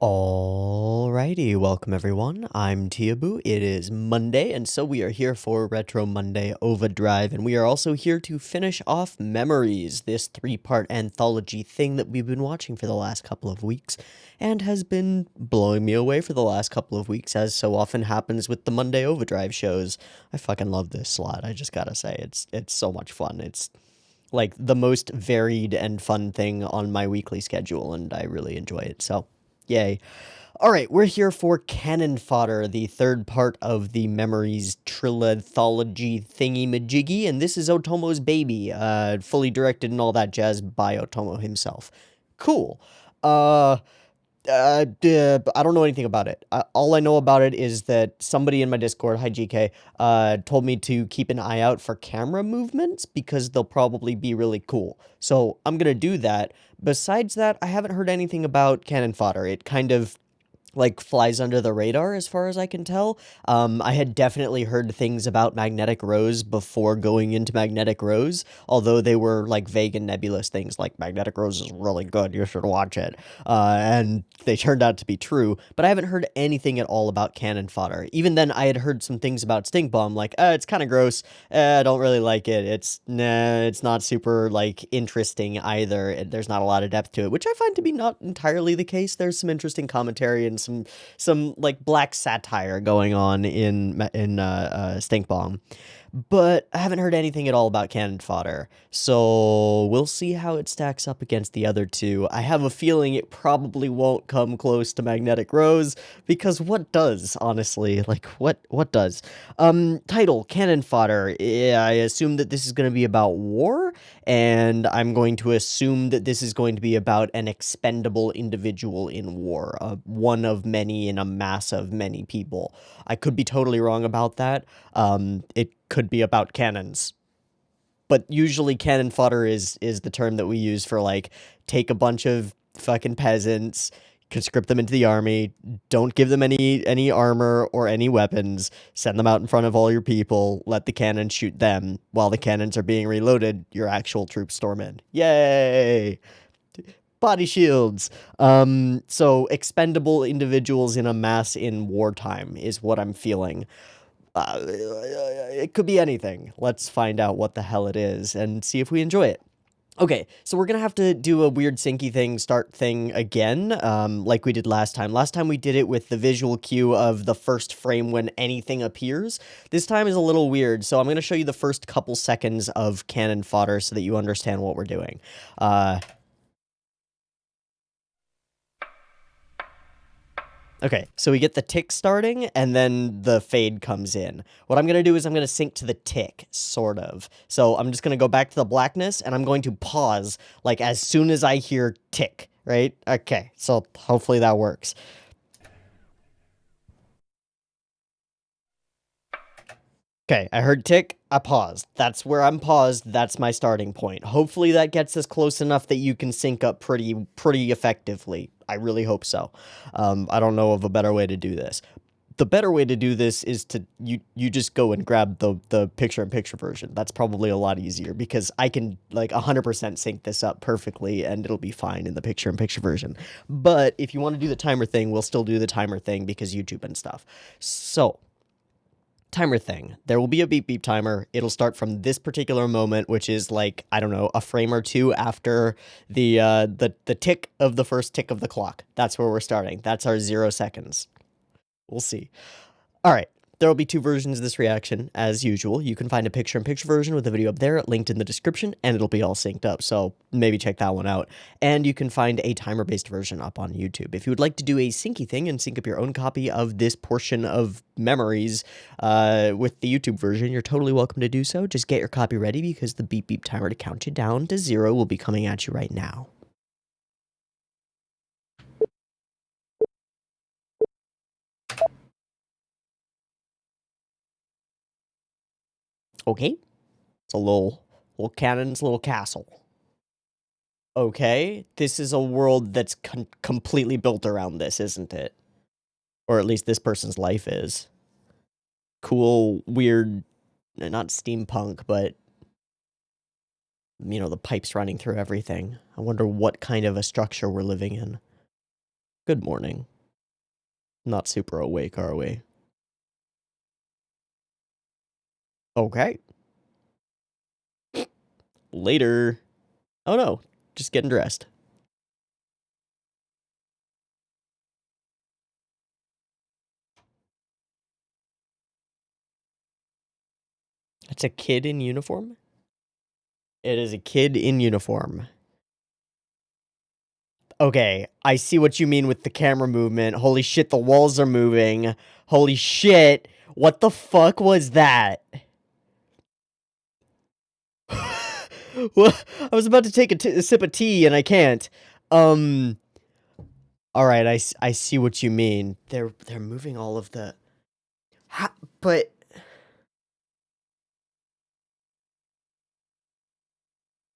Alrighty, welcome everyone. I'm Teeaboo. It is Monday, and so we are here for Retro Monday OVAdrive, and we are also here to finish off Memories, this three-part anthology thing that we've been watching for the last couple of weeks, and has been blowing me away for the last couple of weeks, as so often happens with the Monday OVAdrive shows. I fucking love this slot, I just gotta say. It's so much fun. It's like the most varied and fun thing on my weekly schedule, and I really enjoy it, so yay. All right, we're here for Cannon Fodder, the third part of the Memories trilogy thingy-majiggy, and this is Otomo's baby, fully directed and all that jazz by Otomo himself. Cool. I don't know anything about it. All I know about it is that somebody in my Discord, hi GK, told me to keep an eye out for camera movements because they'll probably be really cool. So I'm gonna do that. Besides that, I haven't heard anything about Cannon Fodder. It kind of like flies under the radar as far as I can tell. I had definitely heard things about Magnetic Rose before going into Magnetic Rose, although they were like vague and nebulous things like Magnetic Rose is really good, you should watch it. And they turned out to be true, but I haven't heard anything at all about Cannon Fodder. Even then, I had heard some things about Stink Bomb, like, it's kind of gross, I don't really like it, it's not super, like, interesting either, there's not a lot of depth to it, which I find to be not entirely the case. There's some interesting commentary and some like black satire going on in Stink Bomb, but I haven't heard anything at all about Cannon Fodder, so we'll see how it stacks up against the other two. I have a feeling it probably won't come close to Magnetic Rose, because what does, honestly? Like, what does? Title, Cannon Fodder. Yeah, I assume that this is going to be about war, and I'm going to assume that this is going to be about an expendable individual in war, one of many in a mass of many people. I could be totally wrong about that. It could be about cannons. But usually cannon fodder is the term that we use for, like, take a bunch of fucking peasants, conscript them into the army, don't give them any armor or any weapons, send them out in front of all your people, let the cannons shoot them. While the cannons are being reloaded, your actual troops storm in. Yay! Body shields. So expendable individuals in a mass in wartime is what I'm feeling. It could be anything. Let's find out what the hell it is and see if we enjoy it. Okay, so we're gonna have to do a weird syncy thing, start thing again, like we did last time. Last time we did it with the visual cue of the first frame when anything appears. This time is a little weird, so I'm gonna show you the first couple seconds of Cannon Fodder so that you understand what we're doing. Okay, so we get the tick starting, and then the fade comes in. What I'm going to do is I'm going to sync to the tick, sort of. So I'm just going to go back to the blackness, and I'm going to pause, like, as soon as I hear tick, right? Okay, so hopefully that works. Okay, I heard tick, I paused. That's where I'm paused, that's my starting point. Hopefully that gets us close enough that you can sync up pretty effectively. I really hope so. I don't know of a better way to do this. The better way to do this is to, you just go and grab the picture-in-picture version. That's probably a lot easier, because I can, like, 100% sync this up perfectly, and it'll be fine in the picture-in-picture version. But if you want to do the timer thing, we'll still do the timer thing, because YouTube and stuff. So, timer thing. There will be a beep beep timer. It'll start from this particular moment, which is, like, I don't know, a frame or two after the tick of the first tick of the clock. That's where we're starting. That's our 0 seconds. We'll see. All right. There will be two versions of this reaction, as usual. You can find a picture-in-picture version with the video up there, linked in the description, and it'll be all synced up, so maybe check that one out. And you can find a timer-based version up on YouTube. If you would like to do a syncy thing and sync up your own copy of this portion of Memories with the YouTube version, you're totally welcome to do so. Just get your copy ready, because the beep-beep timer to count you down to 0 will be coming at you right now. Okay. It's a little cannon's little castle. Okay, this is a world that's completely built around this, isn't it? Or at least this person's life is. Cool, weird, not steampunk, but, you know, the pipes running through everything. I wonder what kind of a structure we're living in. Good morning. Not super awake, are we? Okay. Later. Oh no, just getting dressed. It's a kid in uniform? It is a kid in uniform. Okay, I see what you mean with the camera movement. Holy shit, the walls are moving. Holy shit. What the fuck was that? What? I was about to take a sip of tea and I can't. All right, I see what you mean. They're moving all of the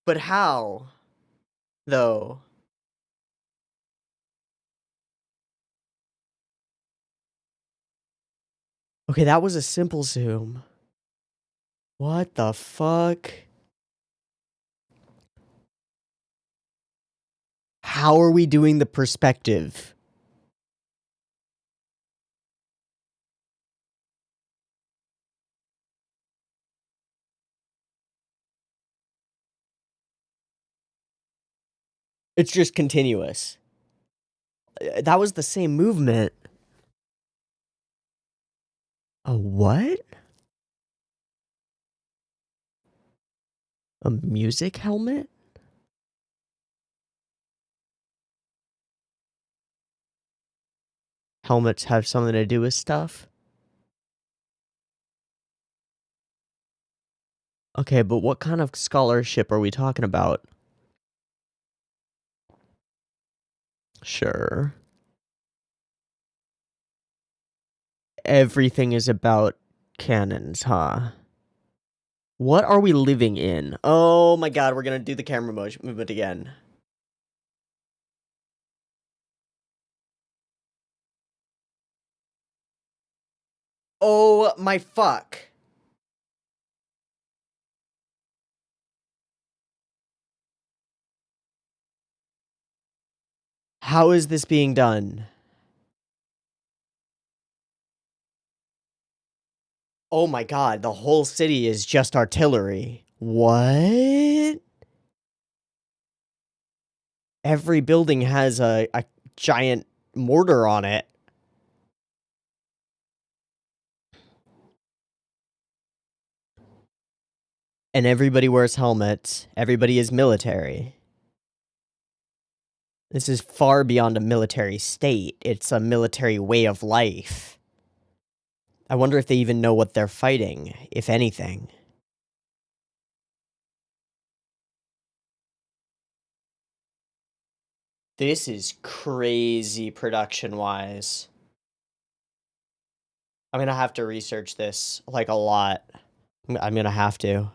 but how? Though. Okay, that was a simple zoom. What the fuck? How are we doing the perspective? It's just continuous. That was the same movement. A what? A music helmet? Helmets have something to do with stuff? Okay, but what kind of scholarship are we talking about? Sure. Everything is about cannons, huh? What are we living in? Oh my god, we're gonna do the camera movement again. Oh my fuck. How is this being done? Oh my god, the whole city is just artillery. What? Every building has a giant mortar on it. And everybody wears helmets. Everybody is military. This is far beyond a military state. It's a military way of life. I wonder if they even know what they're fighting, if anything. This is crazy production-wise. I'm gonna have to research this, like, a lot. I'm gonna have to.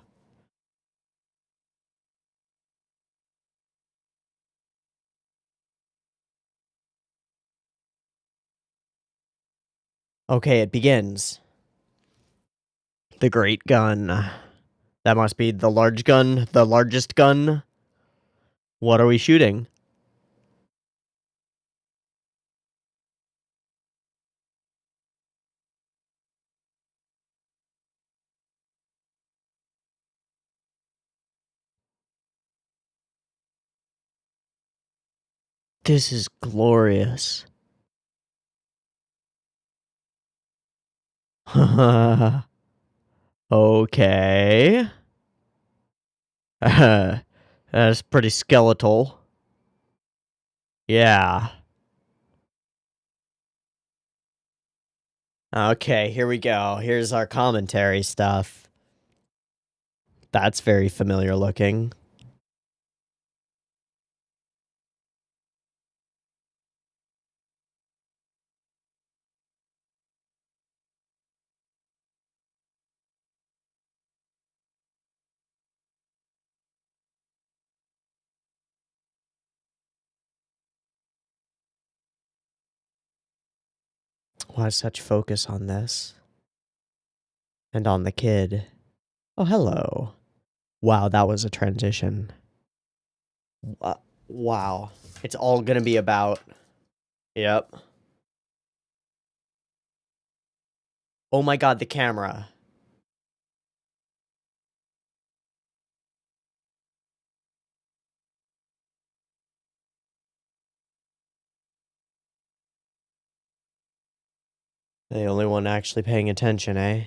Okay, it begins. The great gun. That must be the large gun, the largest gun. What are we shooting? This is glorious. Okay. That's pretty skeletal. Yeah. Okay, here we go. Here's our commentary stuff. That's very familiar looking. Why such focus on this? And on the kid. Oh, hello. Wow, that was a transition. Wow. It's all gonna be about... Yep. Oh my god, the camera. The only one actually paying attention, eh?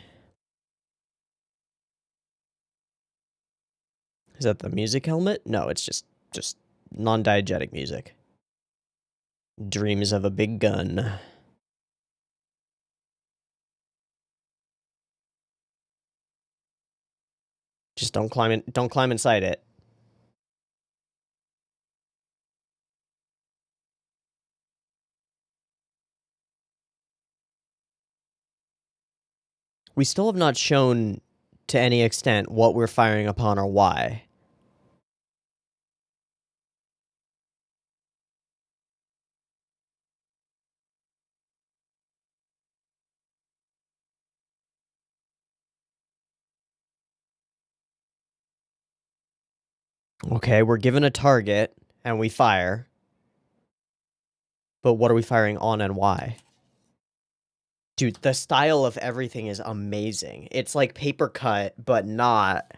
Is that the music helmet? No, it's just non-diegetic music. Dreams of a big gun. Just don't climb inside it. We still have not shown to any extent what we're firing upon or why. Okay, we're given a target, and we fire. But what are we firing on and why? Dude, the style of everything is amazing. It's like paper cut, but not.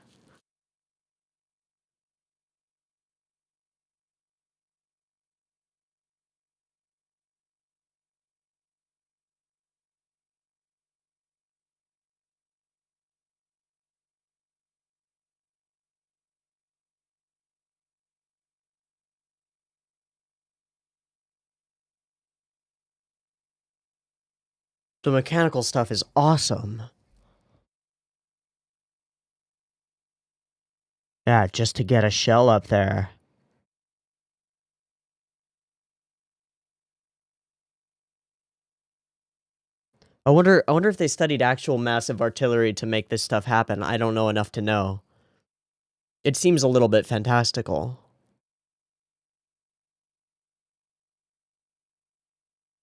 The mechanical stuff is awesome. Yeah, just to get a shell up there. I wonder if they studied actual massive artillery to make this stuff happen. I don't know enough to know. It seems a little bit fantastical.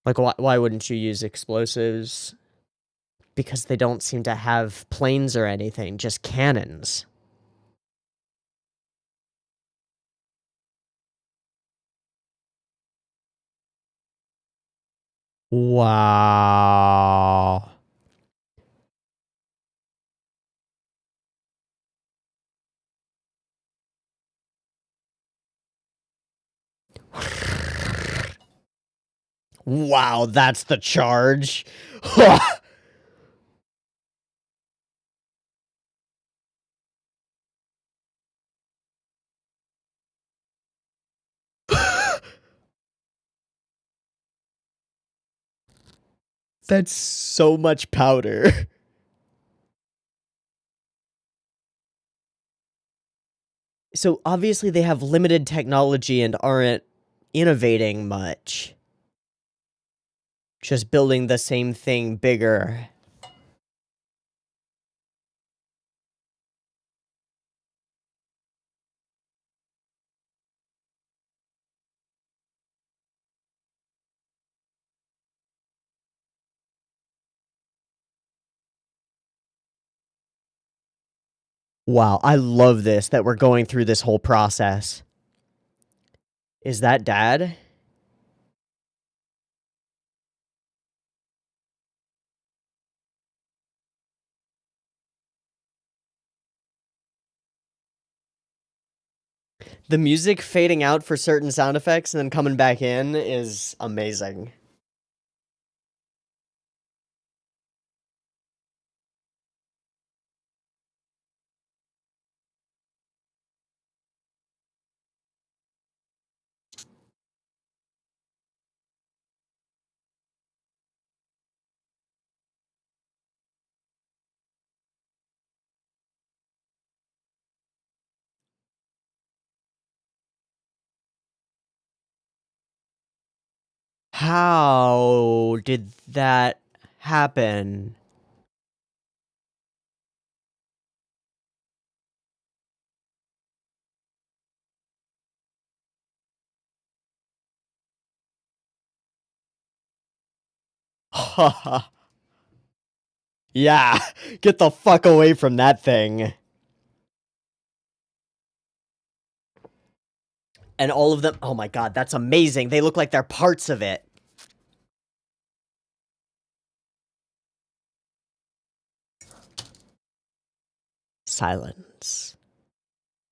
Like, why wouldn't you use explosives? Because they don't seem to have planes or anything, just cannons. Wow. Wow, that's the charge. That's so much powder. So obviously they have limited technology and aren't innovating much. Just building the same thing bigger. Wow, I love this, that we're going through this whole process. Is that Dad? The music fading out for certain sound effects and then coming back in is amazing. How did that happen? Yeah, get the fuck away from that thing. And all of them, oh my god, that's amazing. They look like they're parts of it. Silence.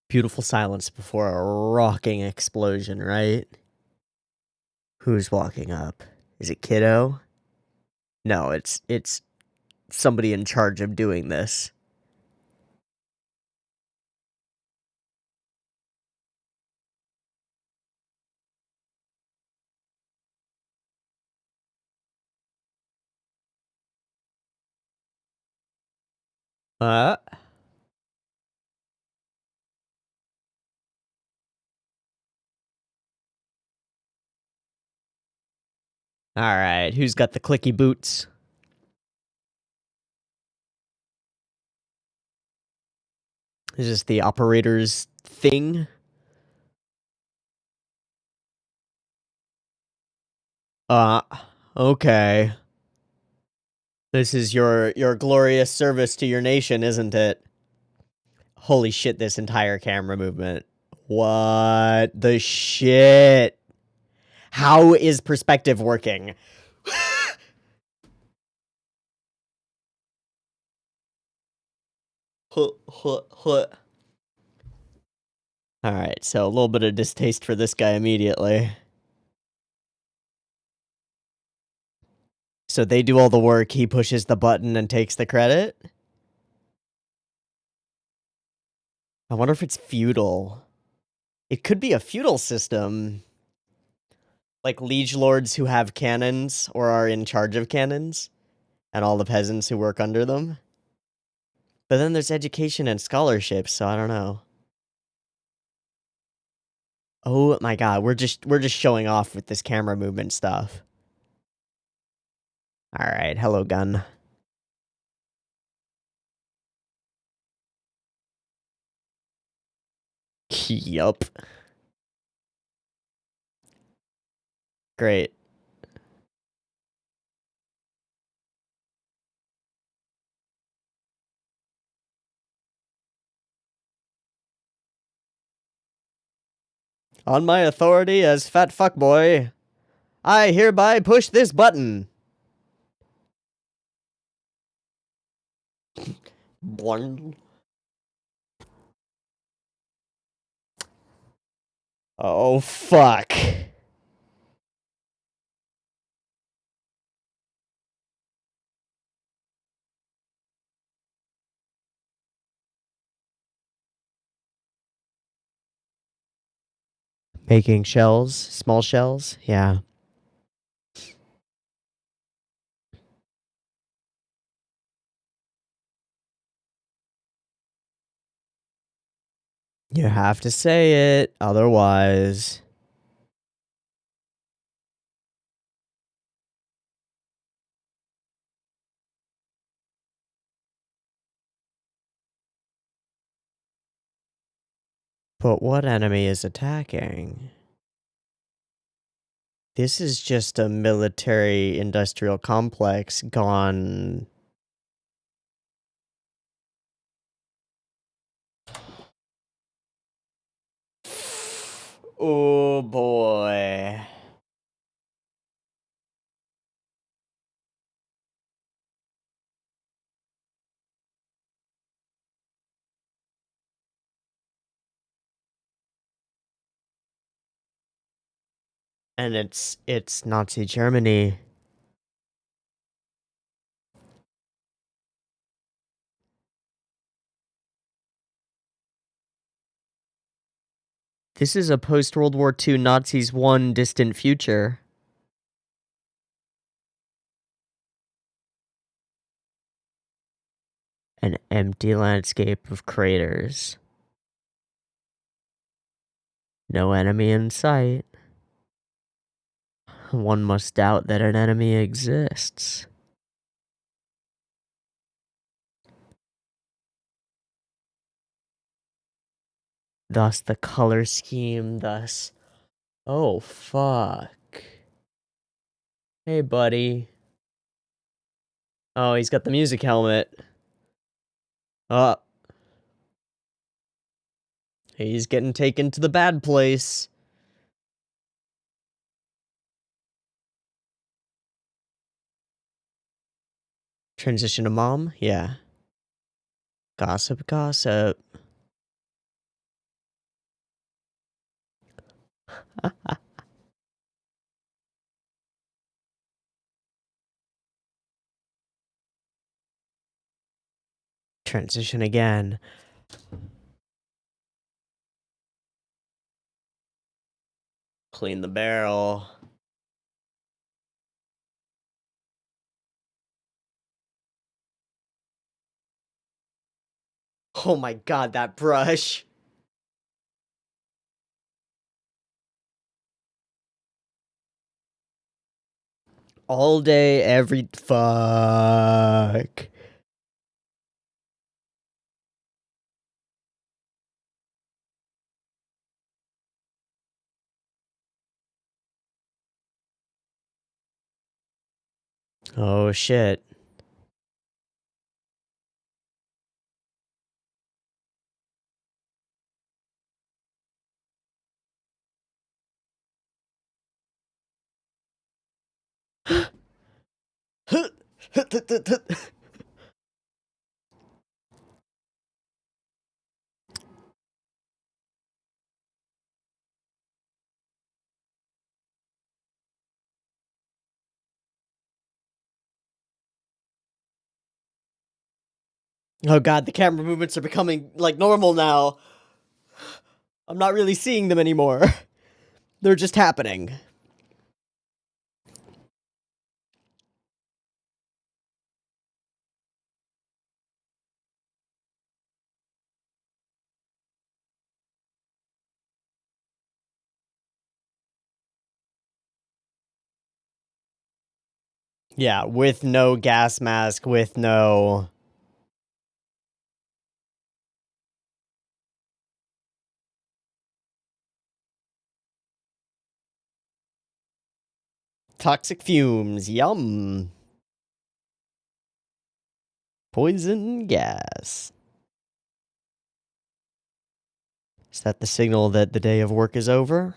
Beautiful silence before a rocking explosion, right? Who's walking up? Is it Kiddo? No, it's somebody in charge of doing this. Alright, who's got the clicky boots? Is this the operator's thing? Okay. This is your glorious service to your nation, isn't it? Holy shit, this entire camera movement. What the shit? How is perspective working? Alright, so a little bit of distaste for this guy immediately. So they do all the work, he pushes the button and takes the credit? I wonder if it's feudal. It could be a feudal system. Like liege lords who have cannons or are in charge of cannons, and all the peasants who work under them. But then there's education and scholarships, so I don't know. Oh my god, we're just showing off with this camera movement stuff. Alright, hello gun. Yup. Great. On my authority as fat fuckboy, I hereby push this button. One. Oh fuck. Making shells, small shells, yeah. You have to say it, otherwise. But what enemy is attacking? This is just a military industrial complex gone. Oh boy. And it's Nazi Germany. This is a post-World War II Nazis won distant future. An empty landscape of craters. No enemy in sight. One must doubt that an enemy exists. Thus the color scheme, thus... Oh, fuck. Hey, buddy. Oh, he's got the music helmet. Oh. He's getting taken to the bad place. Transition to mom? Yeah. Gossip, gossip. Transition again. Clean the barrel. Oh my god, that brush. All day, every... Fuck. Oh shit. Oh god, the camera movements are becoming, like, normal now. I'm not really seeing them anymore. They're just happening. Yeah, with no gas mask, with no... Toxic fumes, yum. Poison gas. Is that the signal that the day of work is over?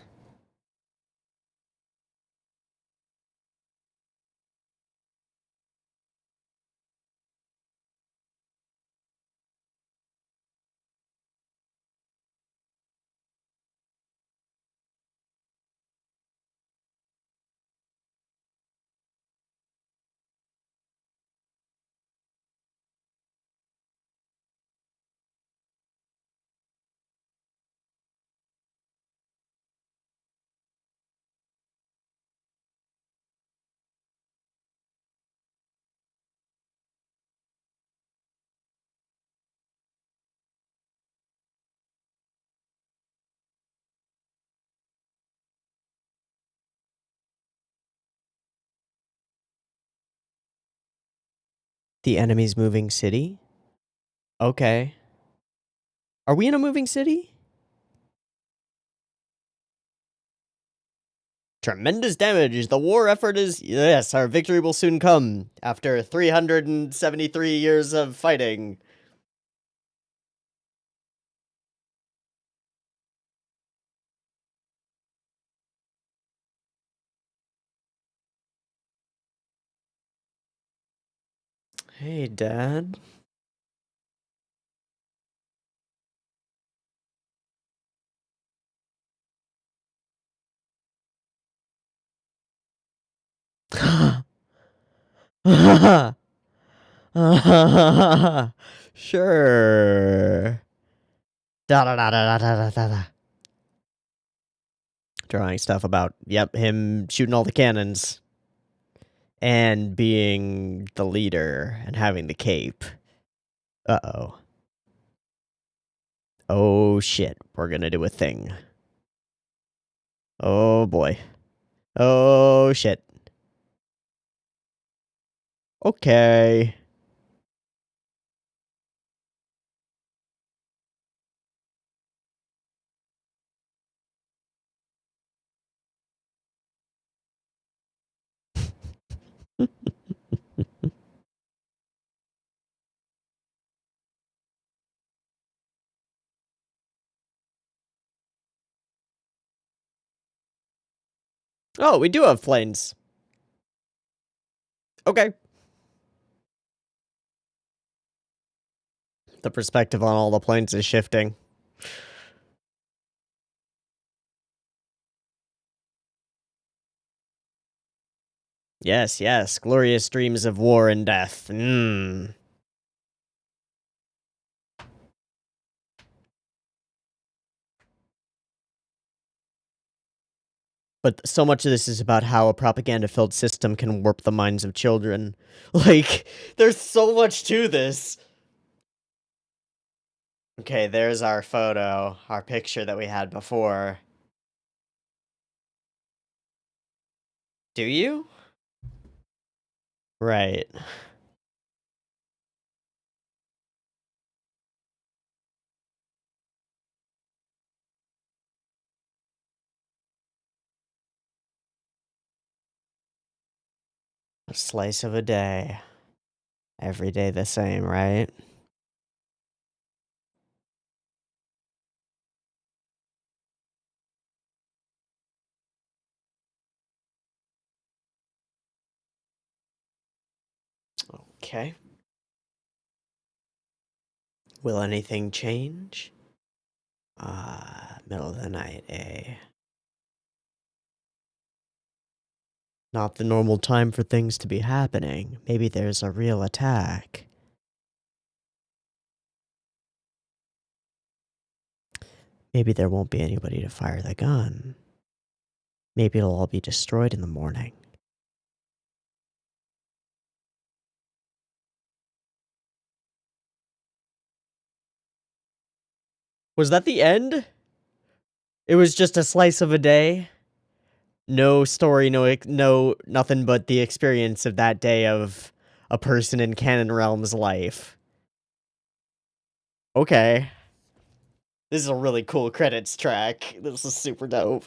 The enemy's moving city? Okay. Are we in a moving city? Tremendous damage. The war effort is... Yes, our victory will soon come. After 373 years of fighting. Hey, Dad. Sure. Da da da da da da da da. Drawing stuff about, yep, him shooting all the cannons. And being the leader and having the cape. Uh-oh. Oh shit, we're gonna do a thing. Oh boy. Oh shit. Okay. Oh, we do have planes. Okay. The perspective on all the points is shifting. Yes, yes, glorious dreams of war and death. But so much of this is about how a propaganda-filled system can warp the minds of children. Like, there's so much to this. Okay, there's our photo, our picture that we had before. Do you? Right. A slice of a day. Every day the same, right? Okay. Will anything change? Middle of the night, eh? Not the normal time for things to be happening. Maybe there's a real attack. Maybe there won't be anybody to fire the gun. Maybe it'll all be destroyed in the morning. Was that the end? It was just a slice of a day? No story, no nothing but the experience of that day of a person in Canon Realm's life. Okay. This is a really cool credits track. This is super dope.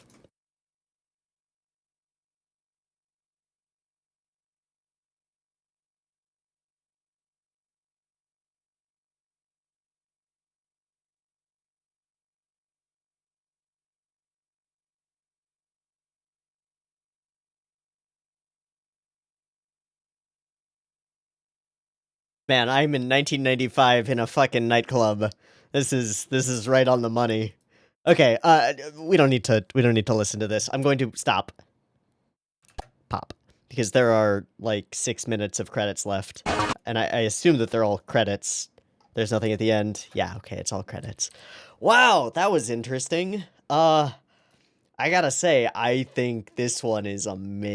Man, I'm in 1995 in a fucking nightclub. This is right on the money. Okay, we don't need to listen to this. I'm going to stop. Pop. Because there are like 6 minutes of credits left. And I assume that they're all credits. There's nothing at the end. Yeah, okay, it's all credits. Wow, that was interesting. I gotta say, I think this one is amazing.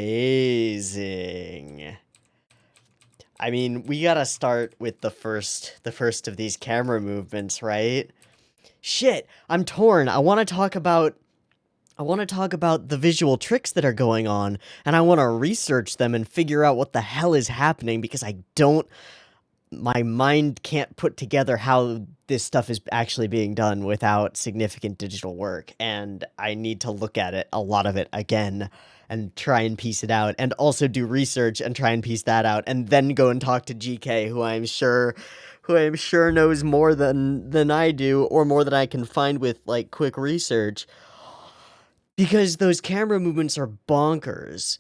I mean, we gotta start with the first of these camera movements, right? Shit, I'm torn. I want to talk about the visual tricks that are going on, and I want to research them and figure out what the hell is happening, because my mind can't put together how this stuff is actually being done without significant digital work, and I need to look at it, a lot of it, again, and try and piece it out, and also do research and try and piece that out, and then go and talk to GK, who I'm sure knows more than I do, or more than I can find with, like, quick research, because those camera movements are bonkers.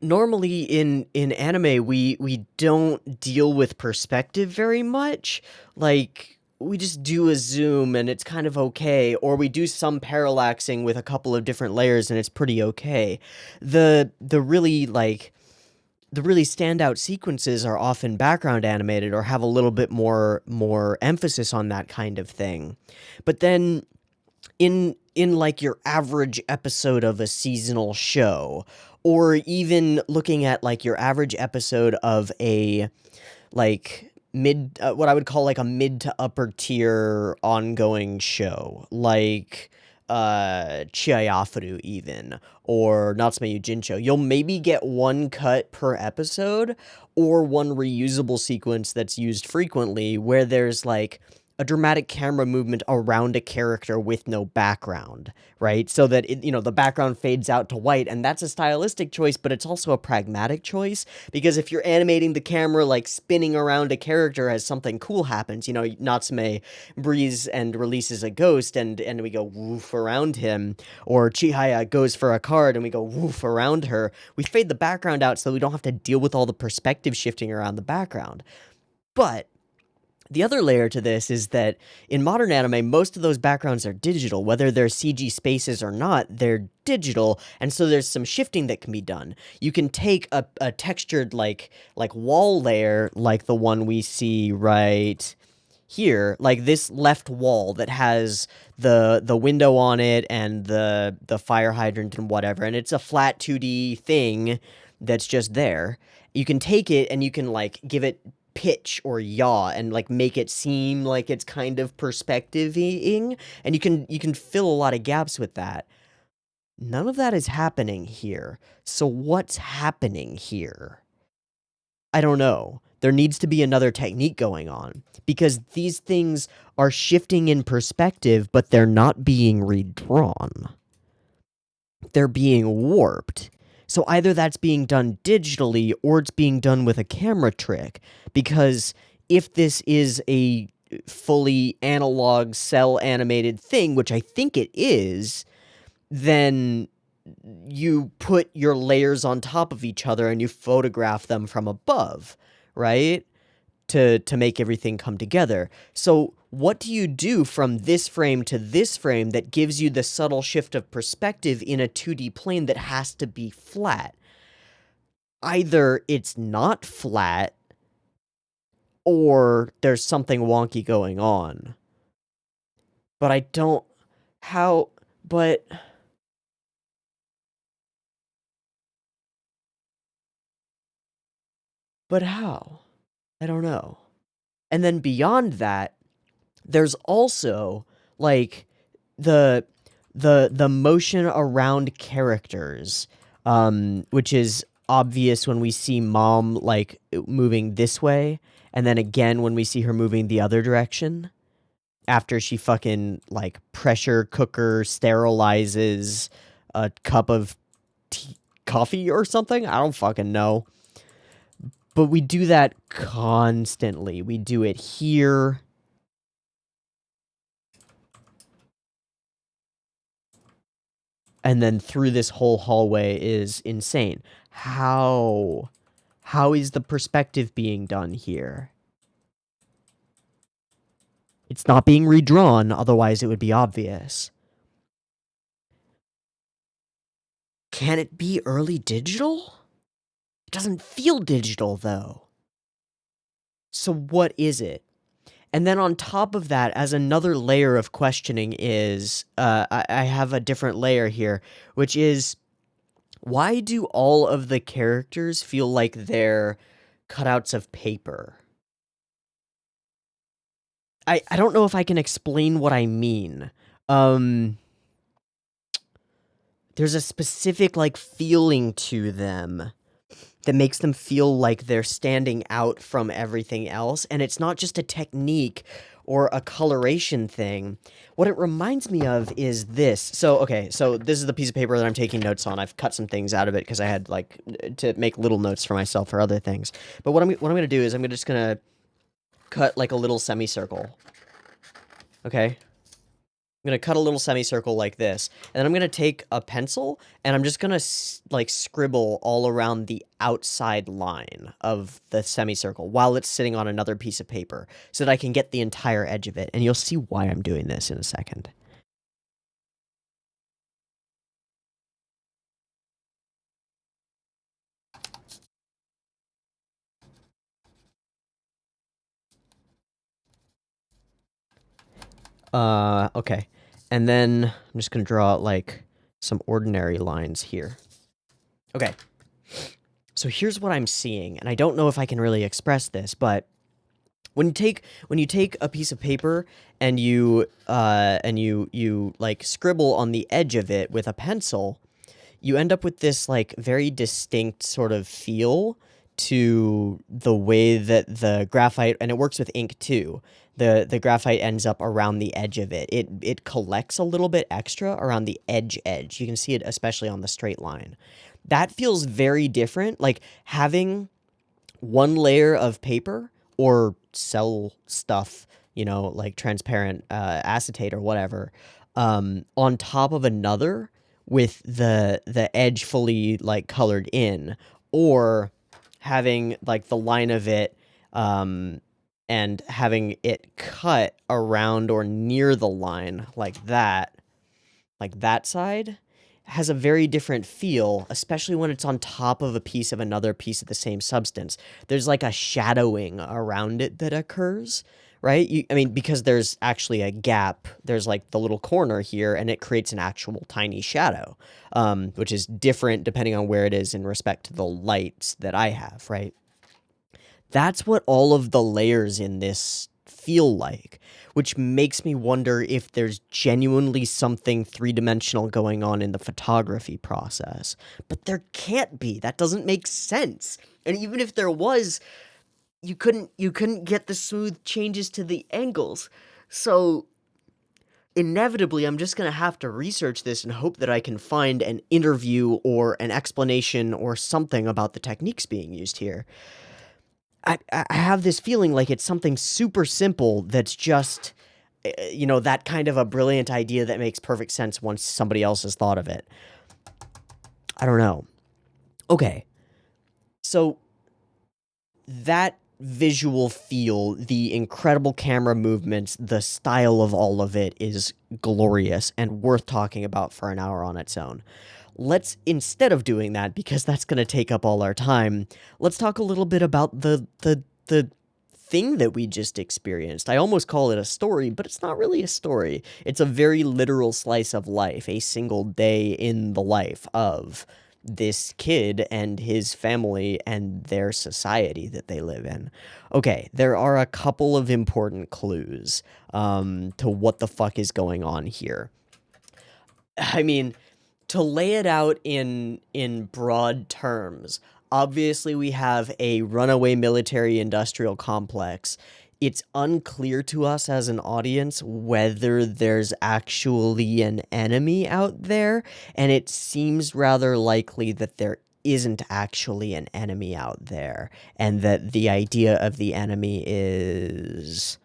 Normally in anime we don't deal with perspective very much. Like, we just do a zoom and it's kind of okay, or we do some parallaxing with a couple of different layers and it's pretty okay. The really standout sequences are often background animated or have a little bit more emphasis on that kind of thing. But then in like your average episode of a seasonal show, or even looking at like your average episode of a like what I would call like a mid to upper tier ongoing show, like Chiayafuru even, or Natsume Yuujinchou, you'll maybe get one cut per episode, or one reusable sequence that's used frequently where there's like a dramatic camera movement around a character with no background, right? So that the background fades out to white, and that's a stylistic choice, but it's also a pragmatic choice, because if you're animating the camera like spinning around a character as something cool happens, Natsume breathes and releases a ghost, and we go woof around him, or Chihaya goes for a card and we go woof around her, we fade the background out so we don't have to deal with all the perspective shifting around the background. But The other layer to this is that in modern anime, most of those backgrounds are digital. Whether they're CG spaces or not, they're digital, and so there's some shifting that can be done. You can take a textured, like wall layer, like the one we see right here, like this left wall that has the window on it and the fire hydrant and whatever, and it's a flat 2D thing that's just there. You can take it and you can, like, give it pitch or yaw and, like, make it seem like it's kind of perspective-ing, and you can fill a lot of gaps with that. None of that is happening here. So what's happening here? I don't know. There needs to be another technique going on, because these things are shifting in perspective, but they're not being redrawn. They're being warped. So either that's being done digitally or it's being done with a camera trick, because if this is a fully analog cell animated thing, which I think it is, then you put your layers on top of each other and you photograph them from above, right? To make everything come together. So what do you do from this frame to this frame that gives you the subtle shift of perspective in a 2D plane that has to be flat? Either it's not flat, or there's something wonky going on. But I don't... How... But... But how? I don't know. And then beyond that, there's also, like, the motion around characters, which is obvious when we see Mom, like, moving this way, and then again when we see her moving the other direction, after she fucking, like, pressure cooker sterilizes a cup of coffee or something? I don't fucking know. But we do that constantly. We do it here. And then through this whole hallway is insane. How is the perspective being done here? It's not being redrawn, otherwise it would be obvious. Can it be early digital? It doesn't feel digital, though. So what is it? And then on top of that, as another layer of questioning is, I have a different layer here, which is, why do all of the characters feel like they're cutouts of paper? I don't know if I can explain what I mean. There's a specific, like, feeling to them that makes them feel like they're standing out from everything else, and it's not just a technique or a coloration thing. What it reminds me of is this. So, okay, so this is the piece of paper that I'm taking notes on. I've cut some things out of it because I had, like, to make little notes for myself for other things. But what I'm going to do is I'm just going to cut, like, a little semicircle. Okay? I'm going to cut a little semicircle like this, and then I'm going to take a pencil, and I'm just going to, like, scribble all around the outside line of the semicircle while it's sitting on another piece of paper so that I can get the entire edge of it, and you'll see why I'm doing this in a second. Okay. And then I'm just going to draw, like, some ordinary lines here. Okay. So here's what I'm seeing, and I don't know if I can really express this, but when you take a piece of paper and you like scribble on the edge of it with a pencil, you end up with this, like, very distinct sort of feel to the way that the graphite, and it works with ink too, the graphite ends up around the edge of it. It collects a little bit extra around the edge. You can see it especially on the straight line. That feels very different, like having one layer of paper or cell stuff, you know, like transparent acetate or whatever, on top of another with the edge fully, like, colored in, or having, like, the line of it and having it cut around or near the line like that side, has a very different feel, especially when it's on top of a piece of another piece of the same substance. There's like a shadowing around it that occurs, right? I mean, because there's actually a gap, there's like the little corner here, and it creates an actual tiny shadow, which is different depending on where it is in respect to the lights that I have, right? That's what all of the layers in this feel like, which makes me wonder if there's genuinely something three-dimensional going on in the photography process. But there can't be. That doesn't make sense. And even if there was, you couldn't get the smooth changes to the angles. So inevitably, I'm just going to have to research this and hope that I can find an interview or an explanation or something about the techniques being used here. I have this feeling like it's something super simple that's just, that kind of a brilliant idea that makes perfect sense once somebody else has thought of it. I don't know. Okay. So that visual feel, the incredible camera movements, the style of all of it is glorious and worth talking about for an hour on its own. Let's, instead of doing that, because that's going to take up all our time, let's talk a little bit about the thing that we just experienced. I almost call it a story, but it's not really a story. It's a very literal slice of life, a single day in the life of this kid and his family and their society that they live in. Okay, there are a couple of important clues to what the fuck is going on here. I mean, to lay it out in broad terms, obviously we have a runaway military-industrial complex. It's unclear to us as an audience whether there's actually an enemy out there, and it seems rather likely that there isn't actually an enemy out there, and that the idea of the enemy is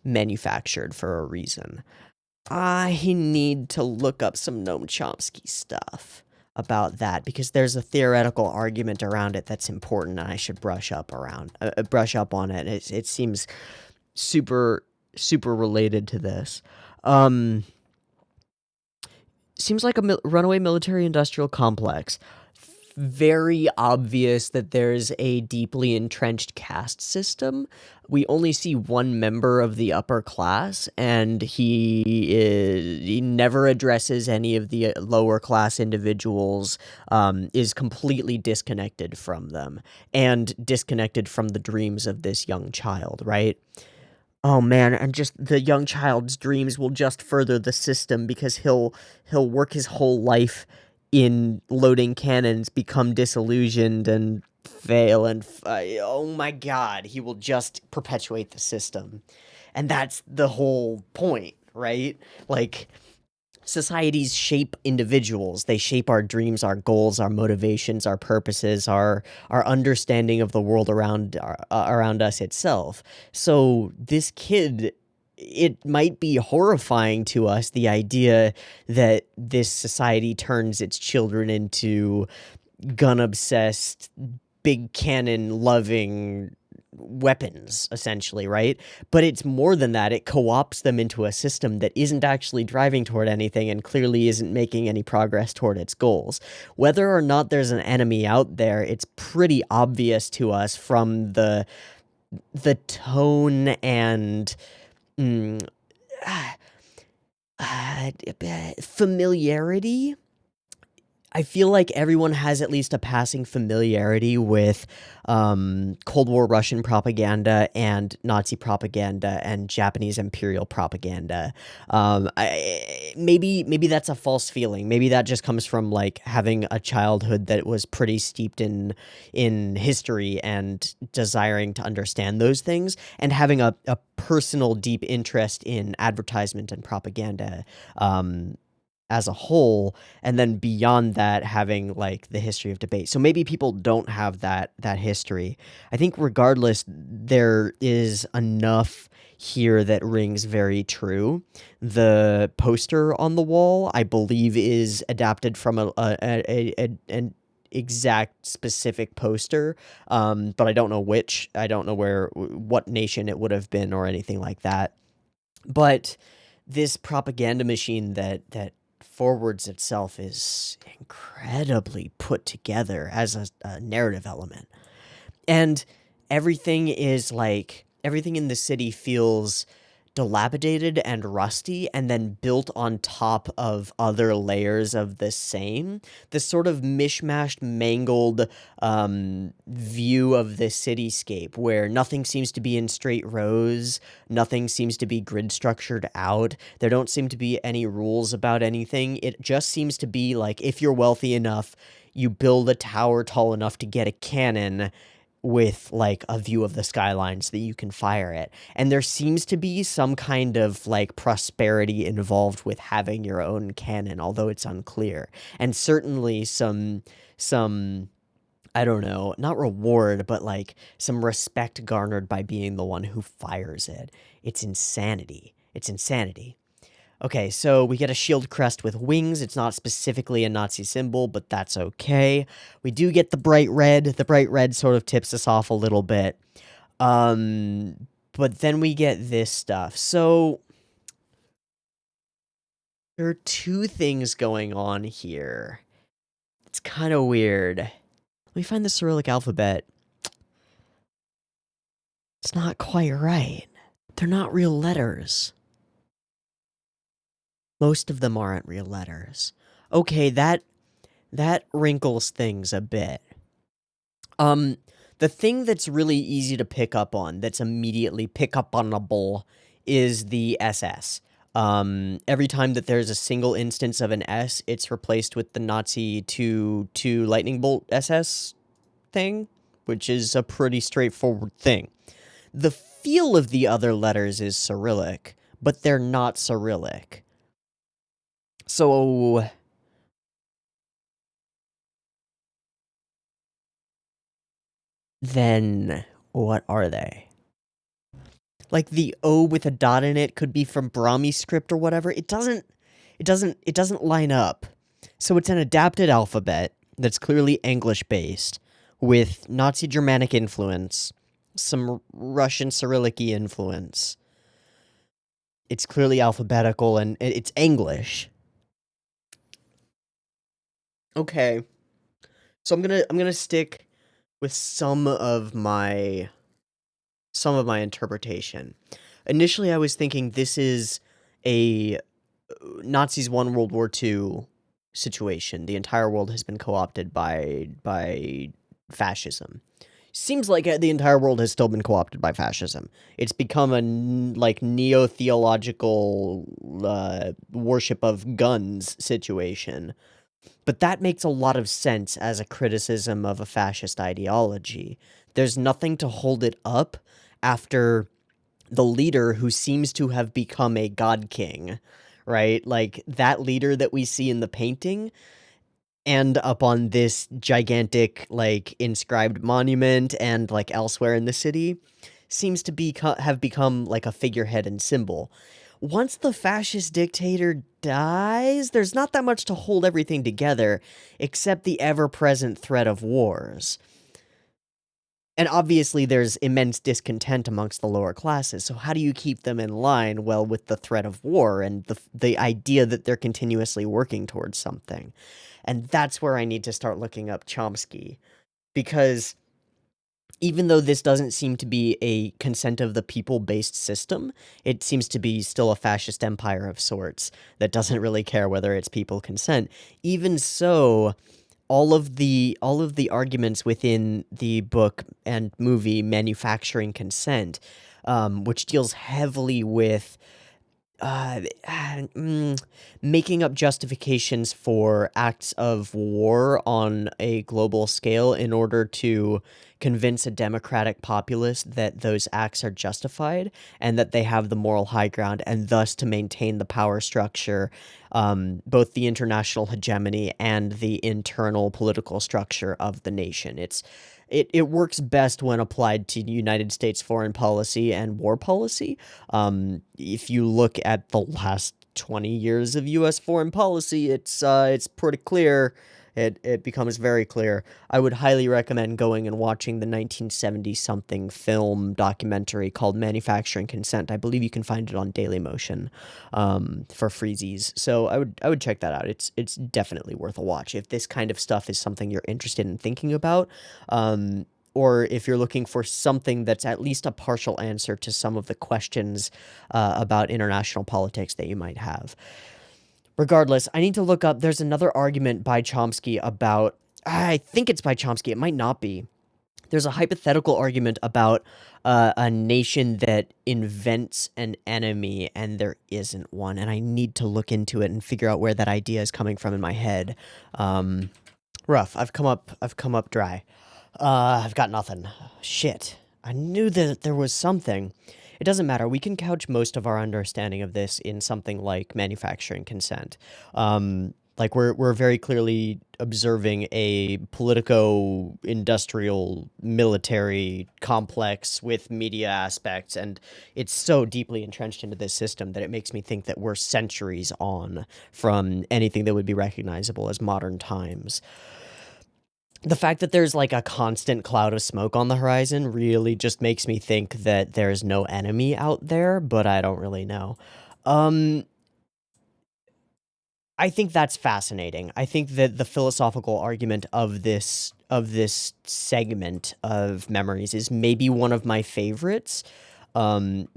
manufactured for a reason. I need to look up some Noam Chomsky stuff about that, because there's a theoretical argument around it that's important, and I should brush up on it. It seems super related to this. Seems like a runaway military-industrial complex. Very obvious that there's a deeply entrenched caste system. We only see one member of the upper class, and he never addresses any of the lower class individuals, is completely disconnected from them, and disconnected from the dreams of this young child, right? Oh man, and just the young child's dreams will just further the system, because he'll work his whole life in loading cannons, become disillusioned, and fail, and oh my god, he will just perpetuate the system. And that's the whole point, right? Like, societies shape individuals. They shape our dreams, our goals, our motivations, our purposes, our understanding of the world around us itself. So this kid, it might be horrifying to us, the idea that this society turns its children into gun-obsessed, big cannon-loving weapons, essentially, right? But it's more than that. It co-opts them into a system that isn't actually driving toward anything, and clearly isn't making any progress toward its goals. Whether or not there's an enemy out there, it's pretty obvious to us from the tone and familiarity. I feel like everyone has at least a passing familiarity with Cold War Russian propaganda and Nazi propaganda and Japanese imperial propaganda. Maybe that's a false feeling. Maybe that just comes from like having a childhood that was pretty steeped in history and desiring to understand those things, and having a personal deep interest in advertisement and propaganda as a whole, and then beyond that having like the history of debate. So maybe people don't have that history. I think regardless, there is enough here that rings very true. The poster on the wall, I believe, is adapted from an exact specific poster, but I don't know which. I don't know what nation it would have been or anything like that. But this propaganda machine that forwards itself is incredibly put together as a narrative element. And everything in the city feels dilapidated and rusty and then built on top of other layers of the same. This sort of mishmashed, mangled view of the cityscape where nothing seems to be in straight rows, nothing seems to be grid structured out, there don't seem to be any rules about anything. It just seems to be like if you're wealthy enough, you build a tower tall enough to get a cannon with like a view of the skyline so that you can fire it. And there seems to be some kind of like prosperity involved with having your own cannon, although it's unclear. And certainly some I don't know, not reward, but like some respect garnered by being the one who fires it. It's insanity. It's insanity. Okay, so we get a shield crest with wings. It's not specifically a Nazi symbol, but that's okay. We do get the bright red. The bright red sort of tips us off a little bit. But then we get this stuff. So there are two things going on here. It's kind of weird. Let me find the Cyrillic alphabet. It's not quite right. They're not real letters. Most of them aren't real letters. Okay, that wrinkles things a bit. The thing that's really easy to pick up on, that's immediately pick-up-onable, is the SS. Every time that there's a single instance of an S, it's replaced with the Nazi 2 lightning bolt SS thing, which is a pretty straightforward thing. The feel of the other letters is Cyrillic, but they're not Cyrillic. So then what are they? Like the O with a dot in it could be from Brahmi script or whatever. It doesn't line up. So it's an adapted alphabet that's clearly English based with Nazi Germanic influence, some Russian Cyrillic-y influence. It's clearly alphabetical and it's English. Okay. So I'm gonna stick with some of my interpretation. Initially, I was thinking this is a Nazis won World War II situation. The entire world has been co-opted by fascism. Seems like the entire world has still been co-opted by fascism. It's become a like neo-theological worship of guns situation. But that makes a lot of sense as a criticism of a fascist ideology. There's nothing to hold it up after the leader who seems to have become a god king, right? Like, that leader that we see in the painting and up on this gigantic, like, inscribed monument and, like, elsewhere in the city seems to have become, like, a figurehead and symbol. Once the fascist dictator dies, there's not that much to hold everything together, except the ever-present threat of wars. And obviously there's immense discontent amongst the lower classes, so how do you keep them in line? Well, with the threat of war and the idea that they're continuously working towards something. And that's where I need to start looking up Chomsky, because even though this doesn't seem to be a consent of the people-based system, it seems to be still a fascist empire of sorts that doesn't really care whether it's people consent. Even so, all of the arguments within the book and movie Manufacturing Consent, which deals heavily with making up justifications for acts of war on a global scale in order to convince a democratic populace that those acts are justified and that they have the moral high ground, and thus to maintain the power structure, both the international hegemony and the internal political structure of the nation. It works best when applied to United States foreign policy and war policy. If you look at the last 20 years of U.S. foreign policy, it's pretty clear It becomes very clear. I would highly recommend going and watching the 1970-something film documentary called Manufacturing Consent. I believe you can find it on Dailymotion for freezies. So I would check that out. It's definitely worth a watch if this kind of stuff is something you're interested in thinking about. Or if you're looking for something that's at least a partial answer to some of the questions about international politics that you might have. Regardless, I need to look up, there's another argument by Chomsky about, I think it's by Chomsky, it might not be. There's a hypothetical argument about a nation that invents an enemy and there isn't one, and I need to look into it and figure out where that idea is coming from in my head. Rough, I've come up dry. I've got nothing. Shit. I knew that there was something. It doesn't matter. We can couch most of our understanding of this in something like manufacturing consent. Like we're very clearly observing a politico-industrial military complex with media aspects, and it's so deeply entrenched into this system that it makes me think that we're centuries on from anything that would be recognizable as modern times. The fact that there's like a constant cloud of smoke on the horizon really just makes me think that there's no enemy out there, but I don't really know. I think that's fascinating. I think that the philosophical argument of this segment of memories is maybe one of my favorites,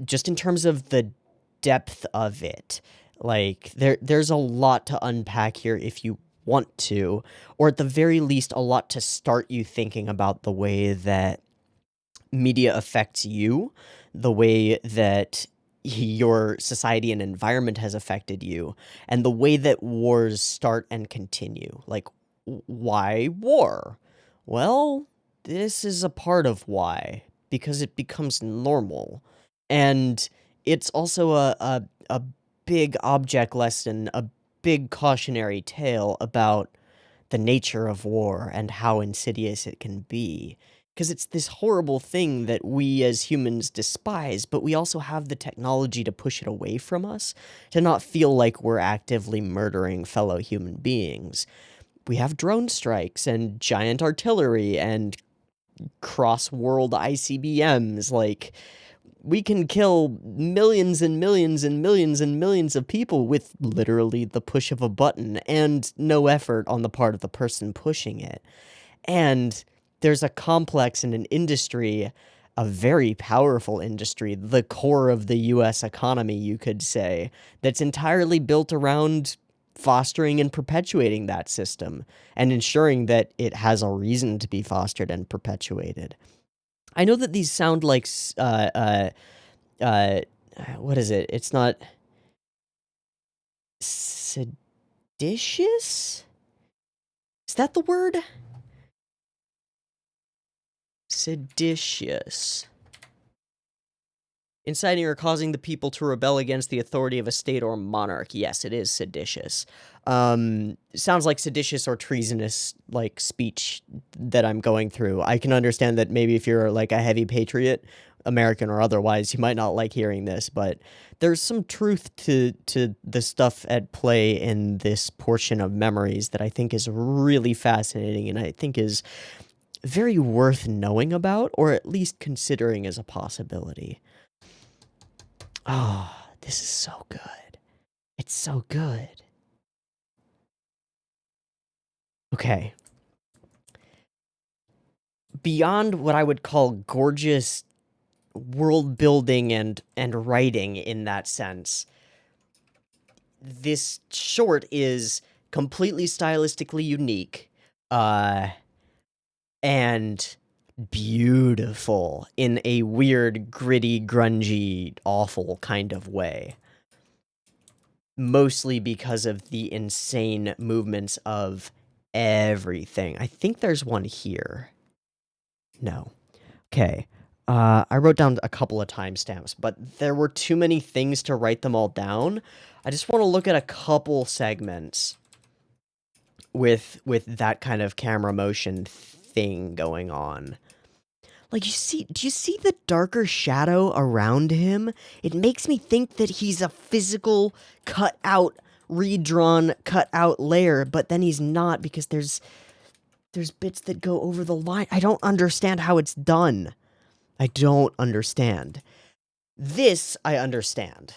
just in terms of the depth of it. Like there's a lot to unpack here if you want to, or at the very least, a lot to start you thinking about the way that media affects you, the way that your society and environment has affected you, and the way that wars start and continue. Like, why war? Well, this is a part of why, because it becomes normal. And it's also a big object lesson, a big cautionary tale about the nature of war and how insidious it can be. Because it's this horrible thing that we as humans despise, but we also have the technology to push it away from us, to not feel like we're actively murdering fellow human beings. We have drone strikes and giant artillery and cross-world ICBMs, like, we can kill millions and millions and millions and millions of people with literally the push of a button and no effort on the part of the person pushing it. And there's a complex in an industry, a very powerful industry, the core of the US economy, you could say, that's entirely built around fostering and perpetuating that system and ensuring that it has a reason to be fostered and perpetuated. I know that these sound like, what is it? It's not seditious? Is that the word? Seditious. Inciting or causing the people to rebel against the authority of a state or monarch. Yes, it is seditious. Sounds like seditious or treasonous, like, speech that I'm going through. I can understand that maybe if you're, like, a heavy patriot, American or otherwise, you might not like hearing this, but there's some truth to the stuff at play in this portion of Memories that I think is really fascinating and I think is very worth knowing about, or at least considering as a possibility. Oh, this is so good. It's so good. Okay. Beyond what I would call gorgeous world building and writing in that sense, this short is completely stylistically unique, and beautiful in a weird, gritty, grungy, awful kind of way. Mostly because of the insane movements of everything. I think there's one here. No. Okay. I wrote down a couple of timestamps, but there were too many things to write them all down. I just want to look at a couple segments with that kind of camera motion thing going on. Like, do you see the darker shadow around him? It makes me think that he's a physical, cut-out redrawn, cut out layer, but then he's not because there's bits that go over the line. I don't understand how it's done. I don't understand. This, I understand.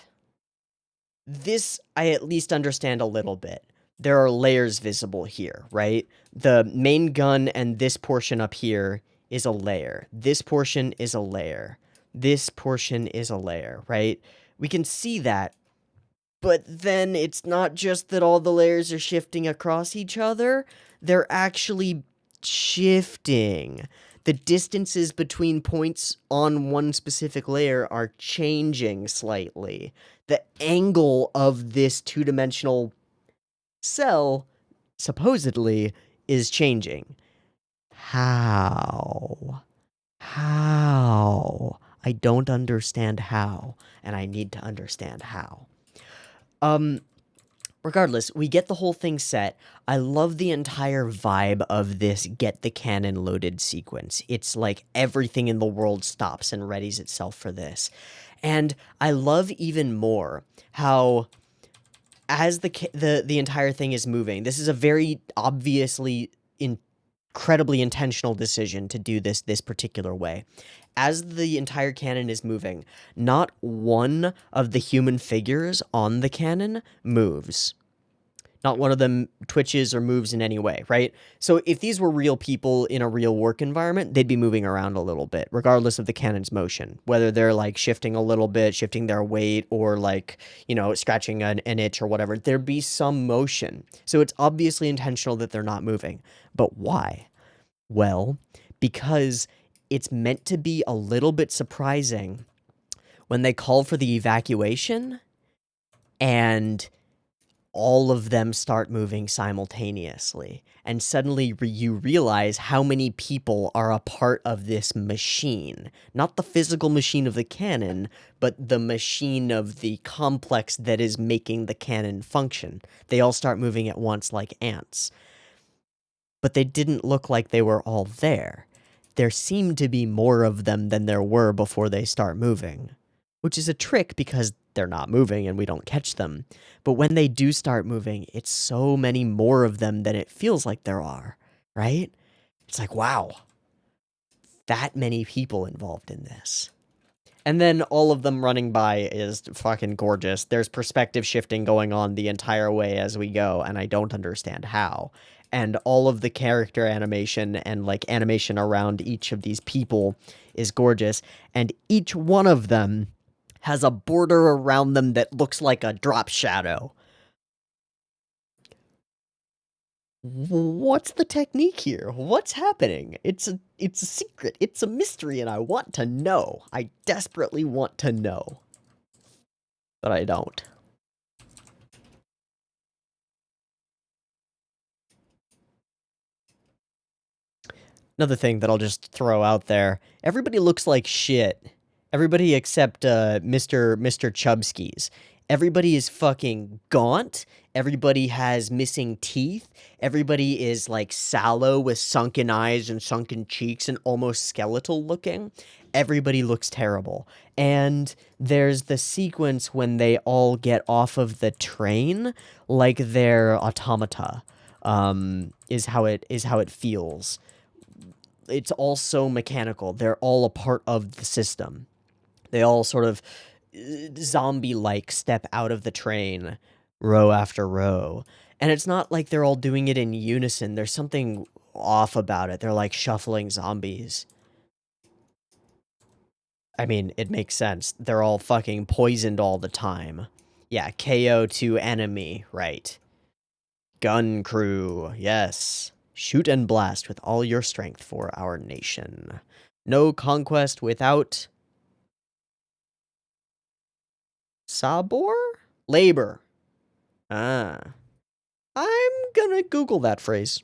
This, I at least understand a little bit. There are layers visible here, right? The main gun and this portion up here is a layer. This portion is a layer. This portion is a layer, right? We can see that, but then it's not just that all the layers are shifting across each other. They're actually shifting. The distances between points on one specific layer are changing slightly. The angle of this two-dimensional cell, supposedly, is changing. How? How? I don't understand how, and I need to understand how. Regardless, we get the whole thing set. I love the entire vibe of this get the cannon loaded sequence. It's like everything in the world stops and readies itself for this. And I love even more how as the entire thing is moving, this is a very obviously incredibly intentional decision to do this particular way. As the entire cannon is moving, not one of the human figures on the cannon moves. Not one of them twitches or moves in any way, right? So if these were real people in a real work environment, they'd be moving around a little bit, regardless of the cannon's motion. Whether they're like shifting a little bit, shifting their weight, or like, you know, scratching an itch or whatever, there'd be some motion. So it's obviously intentional that they're not moving. But why? Well, because it's meant to be a little bit surprising when they call for the evacuation and all of them start moving simultaneously. And suddenly you realize how many people are a part of this machine. Not the physical machine of the cannon, but the machine of the complex that is making the cannon function. They all start moving at once like ants. But they didn't look like they were all there. There seemed to be more of them than there were before they start moving. Which is a trick because they're not moving and we don't catch them. But when they do start moving, it's so many more of them than it feels like there are, right? It's like, wow, that many people involved in this. And then all of them running by is fucking gorgeous. There's perspective shifting going on the entire way as we go, and I don't understand how. And all of the character animation and like animation around each of these people is gorgeous. And each one of them has a border around them that looks like a drop shadow. What's the technique here? What's happening? It's a secret. It's a mystery, and I want to know. I desperately want to know. But I don't. Another thing that I'll just throw out there. Everybody looks like shit. Everybody except Mr. Chubskis. Everybody is fucking gaunt. Everybody has missing teeth. Everybody is like sallow with sunken eyes and sunken cheeks and almost skeletal looking. Everybody looks terrible. And there's the sequence when they all get off of the train like they're automata. Is how it feels. It's all so mechanical. They're all a part of the system. They all sort of zombie-like step out of the train row after row. And it's not like they're all doing it in unison. There's something off about it. They're like shuffling zombies. I mean, it makes sense. They're all fucking poisoned all the time. Yeah, KO to enemy, right. Gun crew, yes. Shoot and blast with all your strength for our nation. No conquest without sabor? Labor. Ah. I'm gonna Google that phrase.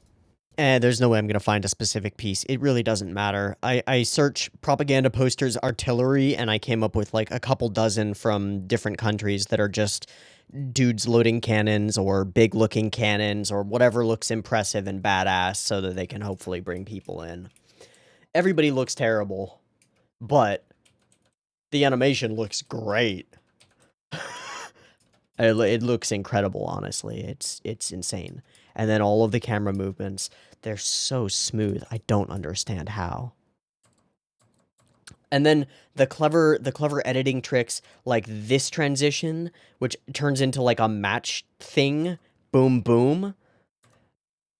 And there's no way I'm gonna find a specific piece. It really doesn't matter. I search propaganda posters artillery, and I came up with like a couple dozen from different countries that are just dudes loading cannons or big looking cannons or whatever looks impressive and badass so that they can hopefully bring people in. Everybody looks terrible, but the animation looks great. It looks incredible, honestly. It's insane. And then all of the camera movements, they're so smooth. I don't understand how. And then the clever editing tricks, like this transition, which turns into like a match thing, boom boom,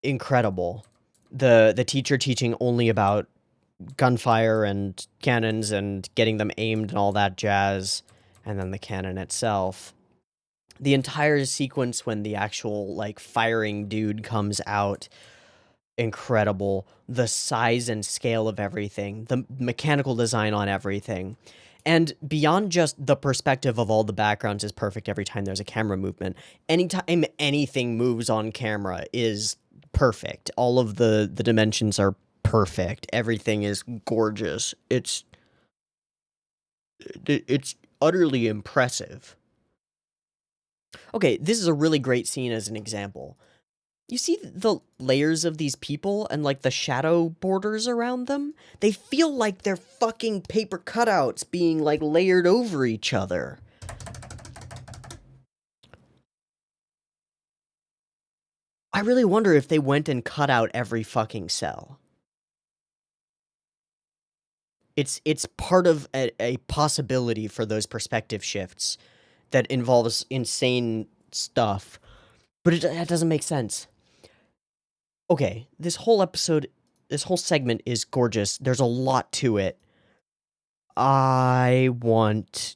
incredible. The teacher teaching only about gunfire and cannons and getting them aimed and all that jazz, and then the cannon itself. The entire sequence when the actual like firing dude comes out, incredible. The size and scale of everything, the mechanical design on everything. And beyond just the perspective of all the backgrounds is perfect every time there's a camera movement. Anytime anything moves on camera is perfect. All of the dimensions are perfect. Everything is gorgeous. It's utterly impressive. Okay, this is a really great scene as an example. You see the layers of these people and, like, the shadow borders around them? They feel like they're fucking paper cutouts being, like, layered over each other. I really wonder if they went and cut out every fucking cell. It's part of a possibility for those perspective shifts that involves insane stuff, but it doesn't make sense. Okay, this whole segment is gorgeous. There's a lot to it. I want...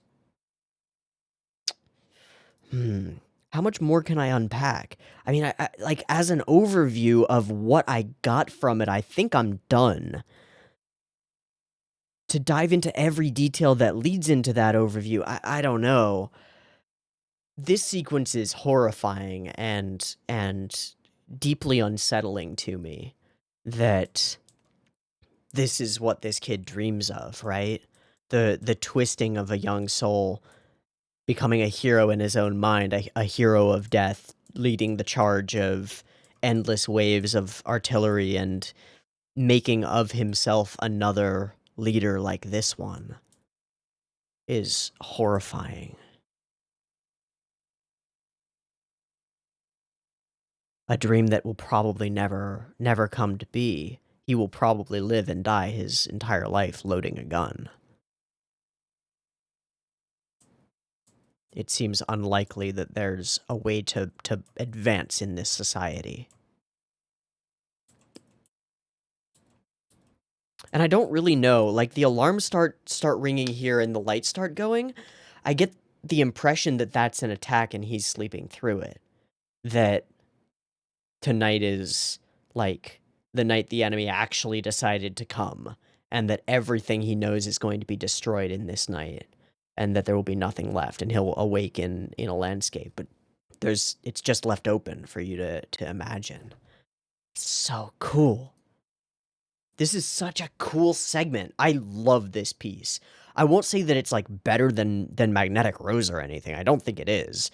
How much more can I unpack? I mean, I like, as an overview of what I got from it, I think I'm done. To dive into every detail that leads into that overview, I don't know. This sequence is horrifying and deeply unsettling to me, that this is what this kid dreams of, right? The twisting of a young soul becoming a hero in his own mind, a hero of death, leading the charge of endless waves of artillery and making of himself another leader like this one, is horrifying. A dream that will probably never come to be. He will probably live and die his entire life loading a gun. It seems unlikely that there's a way to advance in this society. And I don't really know, like, the alarms start ringing here and the lights start going. I get the impression that that's an attack and he's sleeping through it. That tonight is, like, the night the enemy actually decided to come, and that everything he knows is going to be destroyed in this night, and that there will be nothing left, and he'll awake in a landscape. But it's just left open for you to imagine. It's so cool. This is such a cool segment. I love this piece. I won't say that it's, like, better than Magnetic Rose or anything. I don't think it is.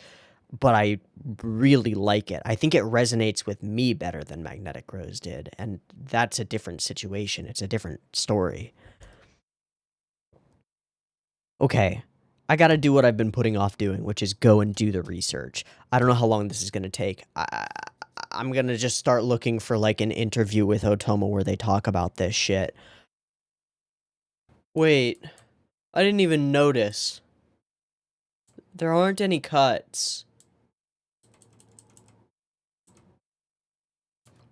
But I really like it. I think it resonates with me better than Magnetic Rose did. And that's a different situation. It's a different story. Okay. I gotta do what I've been putting off doing, which is go and do the research. I don't know how long this is gonna take. I'm gonna just start looking for, like, an interview with Otomo where they talk about this shit. Wait, I didn't even notice. There aren't any cuts.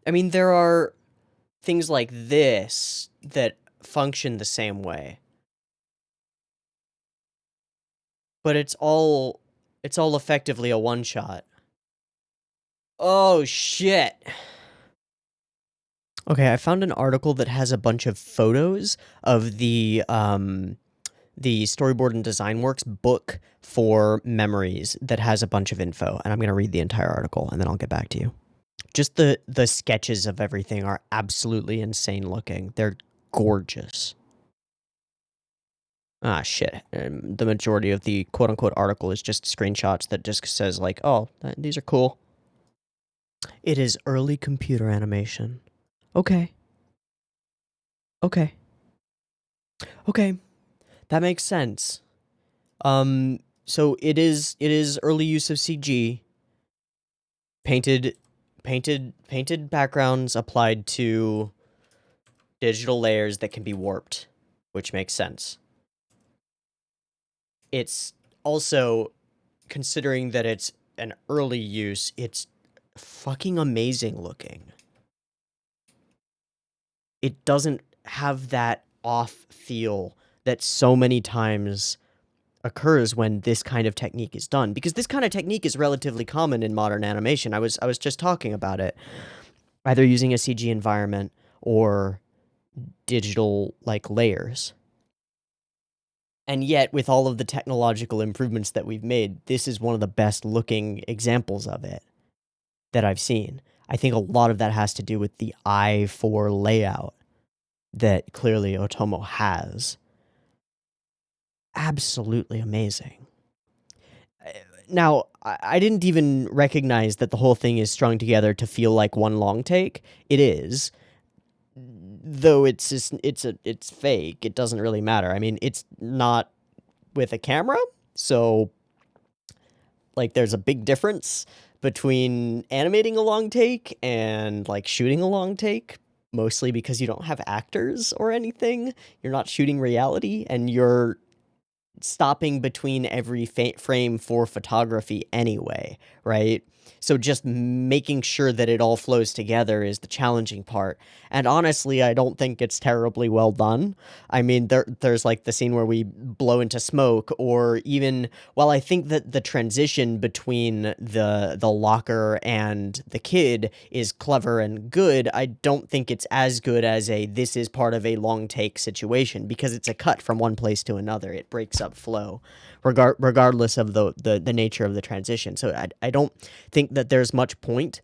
I mean, there are things like this that function the same way. But it's all effectively a one-shot. Oh, shit. Okay, I found an article that has a bunch of photos of the Storyboard and Design Works book for memories that has a bunch of info, and I'm going to read the entire article, and then I'll get back to you. Just the sketches of everything are absolutely insane looking. They're gorgeous. Ah, shit. The majority of the quote-unquote article is just screenshots that just says, like, oh, these are cool. It is early computer animation. Okay. Okay. That makes sense. So it is early use of CG, painted painted backgrounds applied to digital layers that can be warped, which makes sense. It's also, considering that it's an early use, it's fucking amazing looking. It doesn't have that off feel that so many times occurs when this kind of technique is done, because this kind of technique is relatively common in modern animation. I was just talking about it, either using a CG environment or digital like layers. And yet, with all of the technological improvements that we've made, this is one of the best looking examples of it that I've seen. I think a lot of that has to do with the eye for layout that clearly Otomo has. Absolutely amazing. Now, I didn't even recognize that the whole thing is strung together to feel like one long take. It is, though it's fake. It doesn't really matter. I mean, it's not with a camera, so like there's a big difference between animating a long take and like shooting a long take, mostly because you don't have actors or anything. You're not shooting reality, and you're stopping between every frame for photography anyway, right? So just making sure that it all flows together is the challenging part. And honestly, I don't think it's terribly well done. I mean, there's like the scene where we blow into smoke, or even, while I think that the transition between the locker and the kid is clever and good, I don't think it's as good as a this is part of a long take situation, because it's a cut from one place to another. It breaks up flow, regardless of the nature of the transition. So I don't think that there's much point.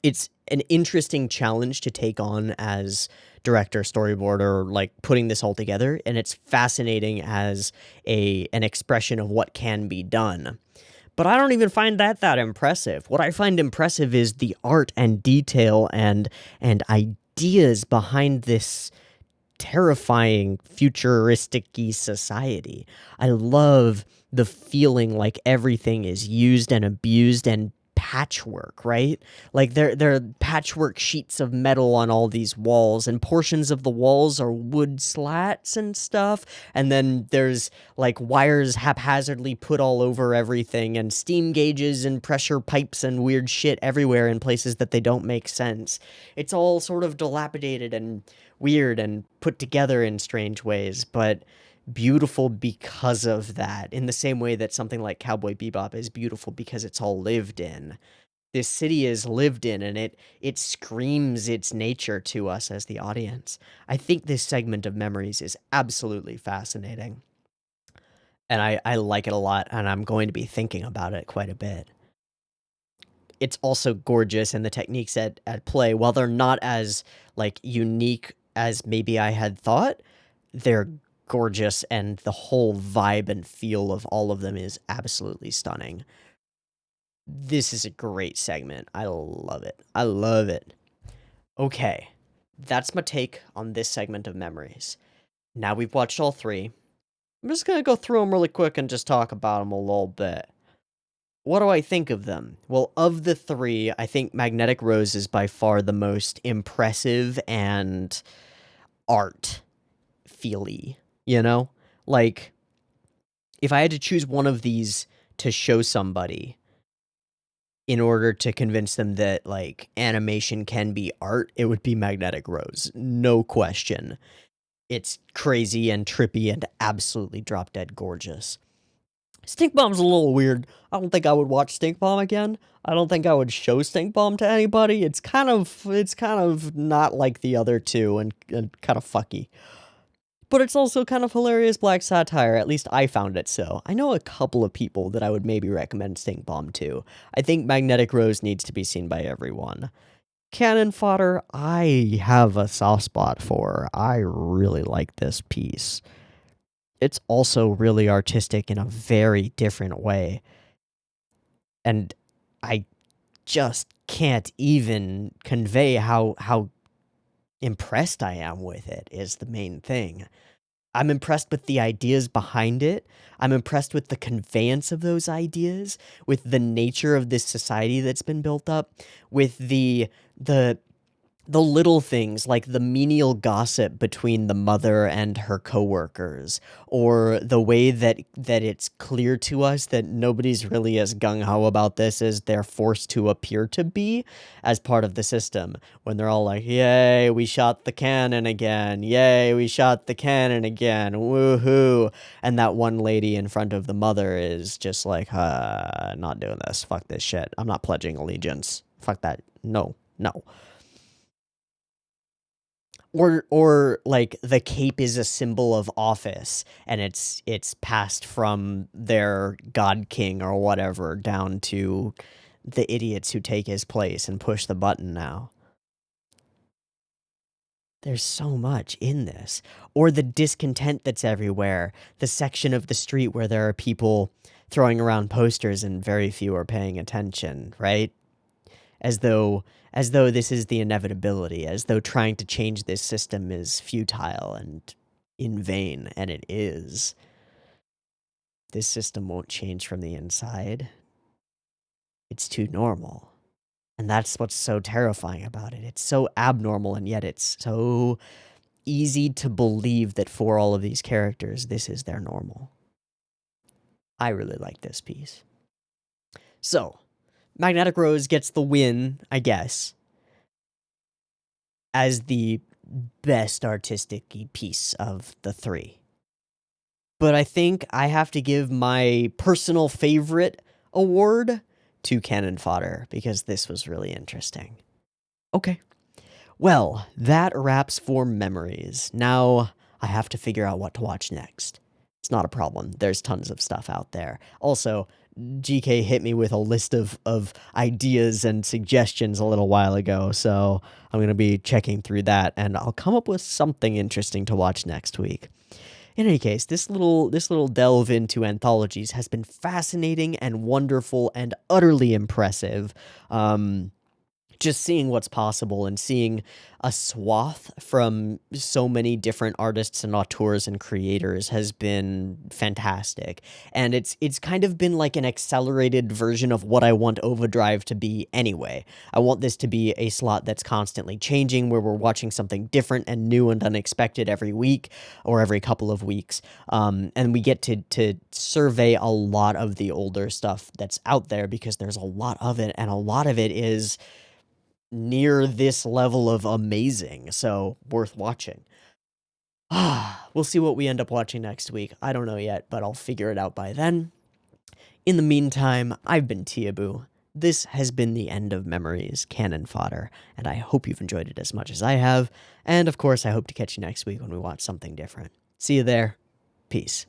It's an interesting challenge to take on as director, storyboarder, like putting this all together, and it's fascinating as an expression of what can be done. But I don't even find that impressive. What I find impressive is the art and detail and ideas behind this terrifying futuristic-y society. I love the feeling like everything is used and abused and patchwork, right? Like there are patchwork sheets of metal on all these walls, and portions of the walls are wood slats and stuff, and then there's like wires haphazardly put all over everything, and steam gauges and pressure pipes and weird shit everywhere in places that they don't make sense. It's all sort of dilapidated and weird and put together in strange ways, but beautiful because of that, in the same way that something like Cowboy Bebop is beautiful because it's all lived in. This city is lived in, and it screams its nature to us as the audience. I think this segment of Memories is absolutely fascinating, and I like it a lot, and I'm going to be thinking about it quite a bit. It's also gorgeous, and the techniques at play, while they're not as like unique as maybe I had thought, they're gorgeous, and the whole vibe and feel of all of them is absolutely stunning. This is a great segment. I love it. I love it. Okay, that's my take on this segment of Memories. Now we've watched all three. I'm just gonna go through them really quick and just talk about them a little bit. What do I think of them? Well, of the three, I think Magnetic Rose is by far the most impressive and art feely, you know? Like, if I had to choose one of these to show somebody in order to convince them that, like, animation can be art, it would be Magnetic Rose. No question. It's crazy and trippy and absolutely drop dead gorgeous. Stink Bomb's a little weird. I don't think I would watch Stink Bomb again. I don't think I would show Stink Bomb to anybody. It's kind of not like the other two, and kind of fucky. But it's also kind of hilarious black satire. At least I found it so. I know a couple of people that I would maybe recommend Stink Bomb to. I think Magnetic Rose needs to be seen by everyone. Cannon Fodder, I have a soft spot for. I really like this piece. It's also really artistic in a very different way. And I just can't even convey how impressed I am with it, is the main thing. I'm impressed with the ideas behind it. I'm impressed with the conveyance of those ideas, with the nature of this society that's been built up, with the the little things like the menial gossip between the mother and her coworkers, or the way that it's clear to us that nobody's really as gung-ho about this as they're forced to appear to be as part of the system, when they're all like, yay, we shot the cannon again, yay, we shot the cannon again, woohoo, and that one lady in front of the mother is just like, not doing this, fuck this shit, I'm not pledging allegiance, fuck that, no. Or like the cape is a symbol of office, and it's passed from their god king or whatever down to the idiots who take his place and push the button now. There's so much in this. Or the discontent that's everywhere. The section of the street where there are people throwing around posters and very few are paying attention, right? As though this is the inevitability, as though trying to change this system is futile and in vain, and it is. This system won't change from the inside. It's too normal. And that's what's so terrifying about it. It's so abnormal, and yet it's so easy to believe that for all of these characters, this is their normal. I really like this piece. So, Magnetic Rose gets the win, I guess, as the best artistic piece of the three. But I think I have to give my personal favorite award to Cannon Fodder, because this was really interesting. Okay. Well, that wraps for memories. Now I have to figure out what to watch next. It's not a problem. There's tons of stuff out there. Also, GK hit me with a list of ideas and suggestions a little while ago, so I'm going to be checking through that, and I'll come up with something interesting to watch next week. In any case, this little delve into anthologies has been fascinating and wonderful and utterly impressive. Just seeing what's possible and seeing a swath from so many different artists and auteurs and creators has been fantastic. And it's kind of been like an accelerated version of what I want OVAdrive to be anyway. I want this to be a slot that's constantly changing, where we're watching something different and new and unexpected every week or every couple of weeks. And we get to survey a lot of the older stuff that's out there, because there's a lot of it, and a lot of it is near this level of amazing, so worth watching. We'll see what we end up watching next week. I don't know yet, but I'll figure it out by then. In the meantime, I've been Teeaboo. This has been the end of Memories, Cannon Fodder, and I hope you've enjoyed it as much as I have, and of course I hope to catch you next week when we watch something different. See you there. Peace.